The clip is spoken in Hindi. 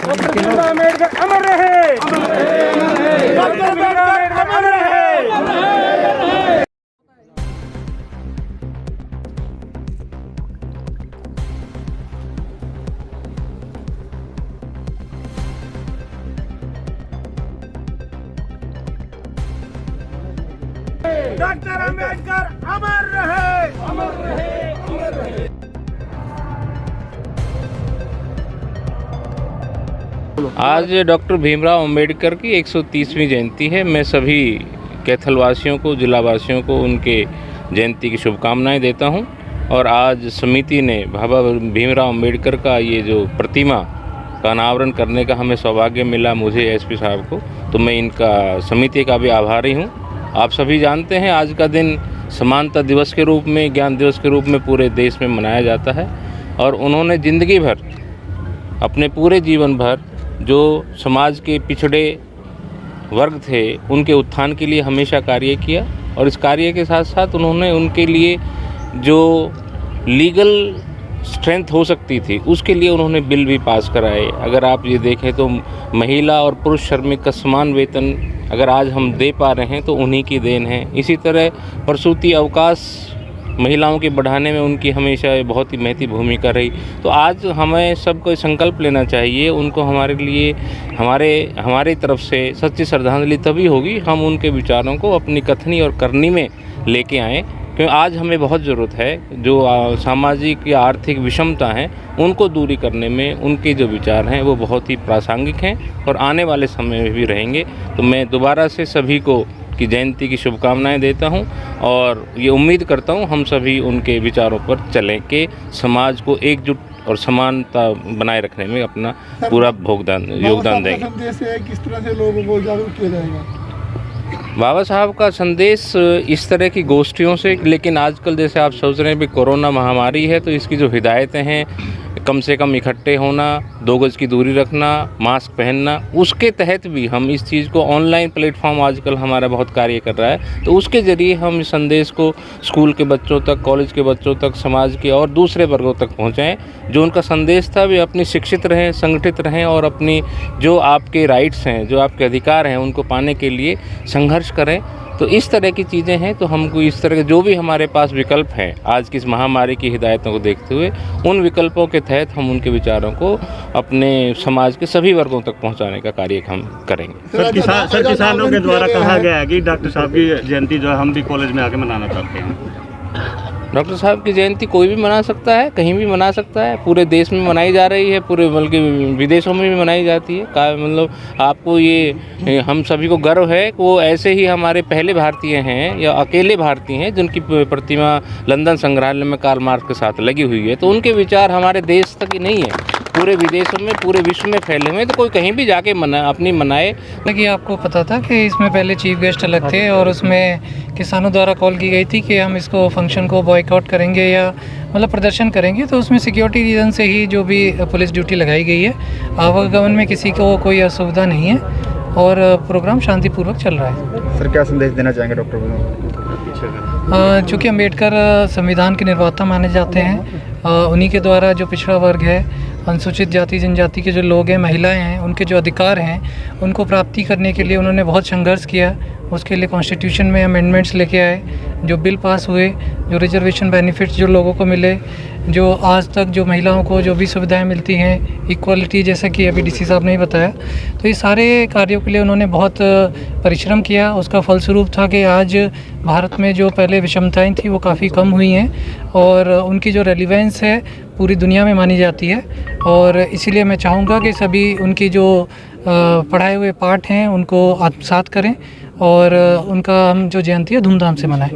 डॉक्टर भीमराव अम्बेडकर अमर रहे, डॉक्टर भीमराव अम्बेडकर अमर रहे। डॉक्टर अम्बेडकर अमर रहे, अमर रहे, अमर रहे। आज डॉक्टर भीमराव अंबेडकर की 130वीं जयंती है। मैं सभी कैथलवासियों को, जिलावासियों को उनके जयंती की शुभकामनाएं देता हूं। और आज समिति ने बाबा भीमराव अंबेडकर का ये जो प्रतिमा का अनावरण करने का हमें सौभाग्य मिला, मुझे एसपी साहब को, तो मैं इनका समिति का भी आभारी हूं। आप सभी जानते हैं आज का दिन समानता दिवस के रूप में, ज्ञान दिवस के रूप में पूरे देश में मनाया जाता है। और उन्होंने ज़िंदगी भर, अपने पूरे जीवन भर जो समाज के पिछड़े वर्ग थे उनके उत्थान के लिए हमेशा कार्य किया। और इस कार्य के साथ साथ उन्होंने उनके लिए जो लीगल स्ट्रेंथ हो सकती थी उसके लिए उन्होंने बिल भी पास कराए। अगर आप ये देखें तो महिला और पुरुष श्रमिक का समान वेतन अगर आज हम दे पा रहे हैं तो उन्हीं की देन है। इसी तरह प्रसूति अवकाश महिलाओं के बढ़ाने में उनकी हमेशा बहुत ही महती भूमिका रही। तो आज हमें सबको संकल्प लेना चाहिए, उनको हमारे लिए हमारे तरफ से सच्ची श्रद्धांजलि तभी होगी हम उनके विचारों को अपनी कथनी और करनी में लेके आएँ। क्योंकि आज हमें बहुत ज़रूरत है जो सामाजिक या आर्थिक विषमता हैं उनको दूरी करने में उनके जो विचार हैं वो बहुत ही प्रासंगिक हैं और आने वाले समय में भी रहेंगे। तो मैं दोबारा से सभी को की जयंती की शुभकामनाएं देता हूं और ये उम्मीद करता हूं हम सभी उनके विचारों पर चलें कि समाज को एकजुट और समानता बनाए रखने में अपना पूरा योगदान देंगे। किस तरह से लोगों को जागरूक किया जाएगा? बाबा साहब का संदेश इस तरह की गोष्ठियों से, लेकिन आजकल जैसे आप सोच रहे हैं कि कोरोना महामारी है तो इसकी जो हिदायतें हैं, कम से कम इकट्ठे होना, 2 गज की दूरी रखना, मास्क पहनना, उसके तहत भी हम इस चीज़ को ऑनलाइन प्लेटफॉर्म आजकल हमारा बहुत कार्य कर रहा है। तो उसके ज़रिए हम इस संदेश को स्कूल के बच्चों तक, कॉलेज के बच्चों तक, समाज के और दूसरे वर्गों तक पहुँचाएँ। जो उनका संदेश था वे अपनी शिक्षित रहें, संगठित रहें और अपनी जो आपके राइट्स हैं, जो आपके अधिकार हैं उनको पाने के लिए संघर्ष करें। तो इस तरह की चीज़ें हैं। तो हमको इस तरह के जो भी हमारे पास विकल्प हैं आज की इस महामारी की हिदायतों को देखते हुए उन विकल्पों के तहत हम उनके विचारों को अपने समाज के सभी वर्गों तक पहुंचाने का कार्य हम करेंगे। सर किसानों के द्वारा कहा गया है कि डॉक्टर साहब की जयंती जो है हम भी कॉलेज में आके मनाना चाहते हैं। डॉक्टर साहब की जयंती कोई भी मना सकता है, कहीं भी मना सकता है। पूरे देश में मनाई जा रही है, पूरे बल्कि विदेशों में भी मनाई जाती है। मतलब आपको ये हम सभी को गर्व है कि वो ऐसे ही हमारे पहले भारतीय हैं या अकेले भारतीय हैं जिनकी प्रतिमा लंदन संग्रहालय में कार्ल मार्क्स के साथ लगी हुई है। तो उनके विचार हमारे देश तक ही नहीं है, पूरे विदेशों में, पूरे विश्व में फैले हुए हैं। तो कोई कहीं भी जाके मनाए। कि आपको पता था कि इसमें पहले चीफ गेस्ट अलग थे और उसमें किसानों द्वारा कॉल की गई थी कि हम इसको फंक्शन को बॉयकॉट करेंगे या मतलब प्रदर्शन करेंगे। तो उसमें सिक्योरिटी रीज़न से ही जो भी पुलिस ड्यूटी लगाई गई है, आवागमन में किसी को कोई असुविधा नहीं है और प्रोग्राम शांतिपूर्वक चल रहा है। सर क्या संदेश देना चाहेंगे डॉक्टर? चूँकि अम्बेडकर संविधान के निर्माता माने जाते हैं, उन्हीं के द्वारा जो पिछड़ा वर्ग है, अनुसूचित जाति जनजाति के जो लोग हैं, महिलाएं हैं, उनके जो अधिकार हैं उनको प्राप्ति करने के लिए उन्होंने बहुत संघर्ष किया। उसके लिए कॉन्स्टिट्यूशन में अमेंडमेंट्स लेके आए, जो बिल पास हुए, जो रिजर्वेशन बेनिफिट्स जो लोगों को मिले, जो आज तक जो महिलाओं को जो भी सुविधाएं मिलती हैं, इक्वालिटी जैसा कि अभी डीसी साहब ने बताया। तो ये सारे कार्यों के लिए उन्होंने बहुत परिश्रम किया। उसका फलस्वरूप था कि आज भारत में जो पहले विषमताएं थी वो काफ़ी कम हुई हैं और उनकी जो रेलिवेंस है पूरी दुनिया में मानी जाती है। और इसीलिए मैं चाहूँगा कि सभी उनकी जो पढ़ाए हुए पाठ हैं उनको आत्मसात करें और उनका हम जो जयंती है धूमधाम से मनाएं।